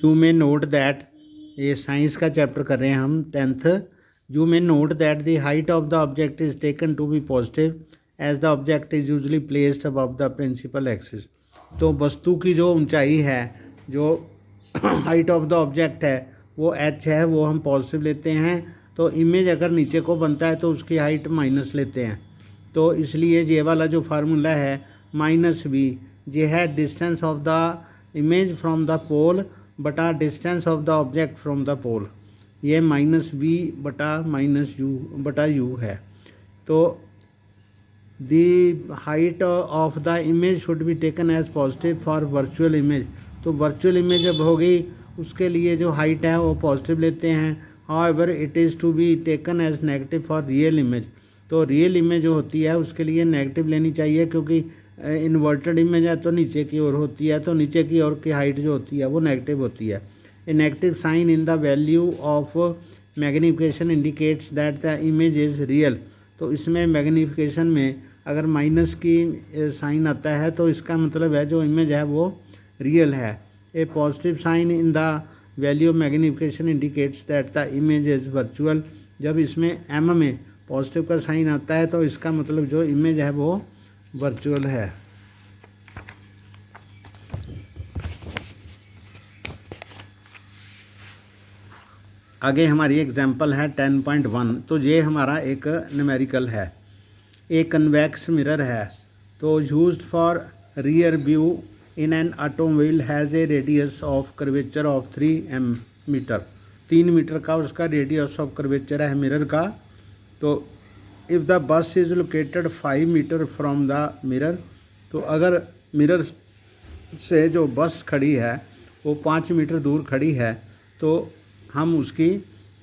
You may note that, ये science का chapter कर रहे हैं हम 10th। You may note that the height of the object is taken to be positive as the object is usually placed above the principal axis. तो वस्तु की जो ऊंचाई है, जो हाइट ऑफ द ऑब्जेक्ट है वो h है, वो हम पॉजिटिव लेते हैं। तो इमेज अगर नीचे को बनता है तो उसकी हाइट माइनस लेते हैं। तो इसलिए ये वाला जो फार्मूला है -v, ये है distance of the image from the pole बटा distance of the object from the pole. ये -v बटा -u बटा u है। तो the height of the image should be taken as positive for virtual image. तो virtual image जब होगी उसके लिए जो हाइट है वो पॉजिटिव लेते हैं। However it is to be taken as negative for real image. तो रियल इमेज जो होती है उसके लिए नेगेटिव लेनी चाहिए, क्योंकि इन्वर्टेड इमेज है तो नीचे की ओर होती है, तो नीचे की ओर की हाइट जो होती है वो नेगेटिव होती है। A negative sign in the value of magnification indicates that the image is real. तो इसमें मैग्नीफिकेशन में अगर माइनस की साइन आता है तो इसका मतलब है जो इमेज है वो रियल है। A positive sign in the value of magnification indicates that the image is virtual. जब इसमें m में पॉजिटिव का साइन आता है तो इसका मतलब जो इमेज है वो वर्चुअल है। आगे हमारी एग्जांपल है 10.1। तो ये हमारा एक न्यूमेरिकल है। एक कन्वेक्स मिरर है तो used for rear view in an automobile has a radius of curvature of 3 metre. 3 metre का उसका रेडियस ऑफ कर्वेचर है मिरर का। तो if the bus is located 5 metre from the mirror, तो अगर मिरर से जो बस खड़ी है वो 5 मीटर दूर खड़ी है तो हम उसकी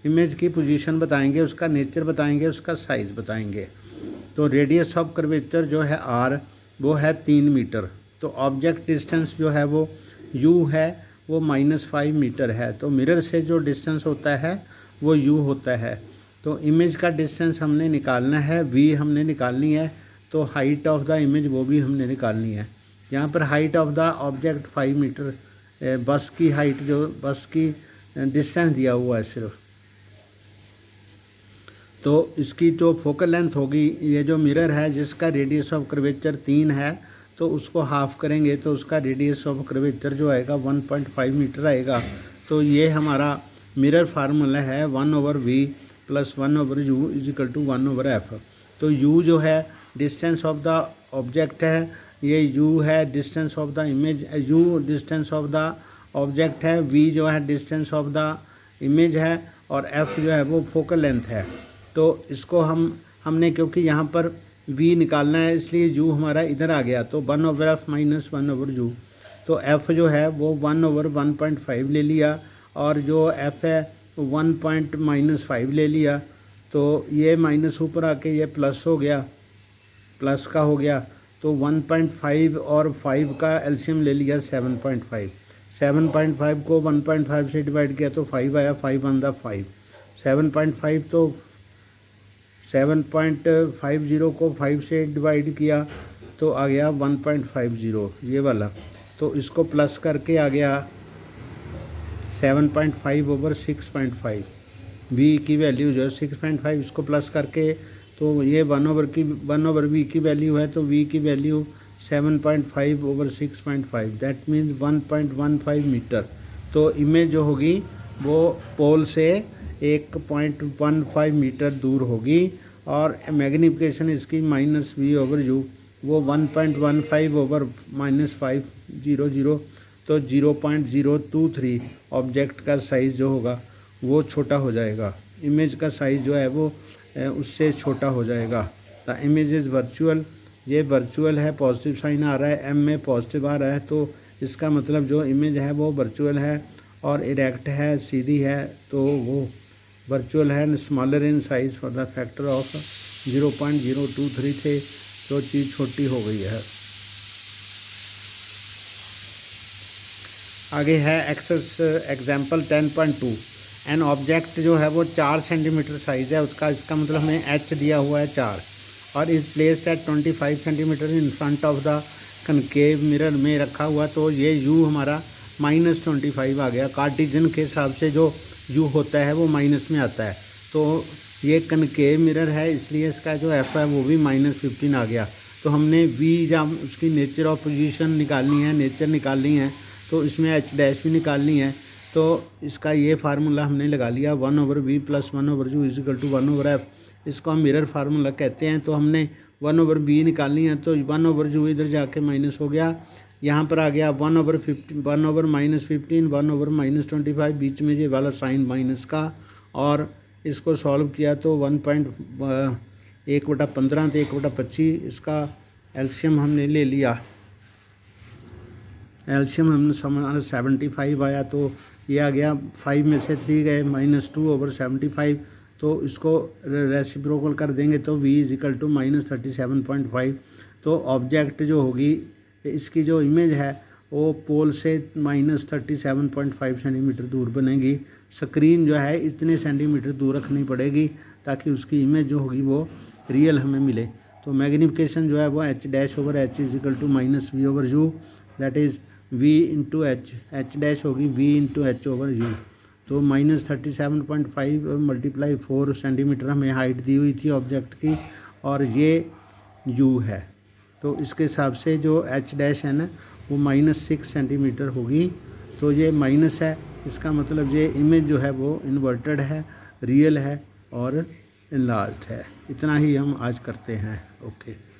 इमेज की पोजीशन बताएंगे, उसका नेचर बताएंगे, उसका साइज़ बताएंगे। तो रेडियस ऑफ कर्वेचर जो है r वो है 3 मीटर। तो ऑब्जेक्ट डिस्टेंस जो है वो u है, वो -5 मीटर है। तो मिरर से जो डिस्टेंस होता है वो u होता है। तो इमेज का डिस्टेंस हमने निकालना है, v हमने निकालनी है। तो हाइट ऑफ द इमेज वो भी हमने निकालनी है। यहाँ पर height of the object 5 metre, bus की हाइट जो बस की डिस्टेंस दिया हुआ है सिर्फ। तो इसकी जो फोकल लेंथ होगी, ये जो मिरर है जिसका रेडियस ऑफ कर्वेचर 3 है, तो उसको हाफ करेंगे तो उसका रेडियस ऑफ कर्वेचर जो आएगा 1.5 मीटर आएगा। तो ये हमारा मिरर फार्मूला है 1/v + 1/u = 1/f। तो u जो है डिस्टेंस ऑफ द ऑब्जेक्ट है, ये u है distance of the image, u distance of the object है, v जो है डिस्टेंस ऑफ द इमेज है, और f जो है वो फोकल लेंथ है। तो इसको हमने क्योंकि यहाँ पर v निकालना है इसलिए u हमारा इधर आ गया, तो 1/f - 1/u। तो f जो है वो 1/1.5 ले लिया, और जो f है 1.-5 ले लिया। तो ये माइनस ऊपर आके ये प्लस हो गया, प्लस का हो गया। तो 1.5 और 5 का एलसीएम ले लिया 7.5। 7.5 को 1.5 से डिवाइड किया तो 5 आया, 5 × 5। 7.5 तो 7.50 को 5 से डिवाइड किया तो आ गया 1.50 ये वाला। तो इसको प्लस करके आ गया 7.5/6.5। v की वैल्यू जो है 6.5, इसको प्लस करके तो ये 1/v की वैल्यू है, तो v की वैल्यू 7.5/6.5 दैट मीन्स 1.15 मीटर। तो इमेज जो होगी वो पोल से 1.15 मीटर दूर होगी, और मैग्नीफिकेशन इसकी -v/u वो 1.15/-500, तो 0.023 ऑब्जेक्ट का साइज़ जो होगा वो छोटा हो जाएगा। इमेज का साइज़ जो है वो उससे छोटा हो जाएगा। द इमेज इज़ वर्चुअल, ये वर्चुअल है, पॉजिटिव साइन आ रहा है, m में पॉजिटिव आ रहा है, तो इसका मतलब जो इमेज है वो वर्चुअल है, और इरेक्ट है, सीधी है, तो वो वर्चुअल है। Smaller in size for the factor of 0.023 से जो चीज़ छोटी हो गई है। आगे है एग्जाम्पल 10.2। एन ऑब्जेक्ट जो है वो 4 सेंटीमीटर साइज़ है उसका, इसका मतलब हमें h दिया हुआ है 4, और इस placed at 25 centimetre in front of the concave mirror में रखा हुआ। तो ये u हमारा -25 आ गया। कार्टेशियन के हिसाब से जो यू होता है वो माइनस में आता है, तो ये कनकेव मिरर है इसलिए इसका जो एफ है वो भी -15 आ गया। तो हमने वी या उसकी नेचर ऑफ पोजीशन निकालनी है, नेचर निकालनी है, तो इसमें एच डैश भी निकालनी है। तो इसका ये फार्मूला हमने लगा लिया 1/v + 1/u = 1/f। इसको हम मिरर फार्मूला कहते हैं। तो हमने 1/v निकालनी है, तो 1/u इधर जाके माइनस हो गया, यहाँ पर आ गया 1/15 1/-15 1/-25, बीच में ये वाला साइन माइनस का। और इसको सॉल्व किया तो 1/15 तो 1/25, इसका एलसीएम हमने ले लिया। एलसीएम हमने हमारा 75 आया, तो ये आ गया 5 में से 3 गए -2/75। तो इसको रेसिप्रोकल कर देंगे तो v = -37.5। तो ऑब्जेक्ट जो होगी, इसकी जो इमेज है वो पोल से -37.5 सेंटीमीटर दूर बनेगी। स्क्रीन जो है इतने सेंटीमीटर दूर रखनी पड़ेगी ताकि उसकी इमेज जो होगी वो रियल हमें मिले। तो मैग्नीफिकेशन जो है वो h dash over h = -v/u, that is v × h, h dash होगी v × h/u। तो -37.5 × 4 सेंटीमीटर हमें हाइट दी हुई थी ऑब्जेक्ट की, और ये u है। तो इसके हिसाब से जो h डैश है ना वो -6 सेंटीमीटर होगी। तो ये माइनस है, इसका मतलब ये इमेज जो है वो इन्वर्टेड है, रियल है और इनलार्ज्ड है। इतना ही हम आज करते हैं। ओके।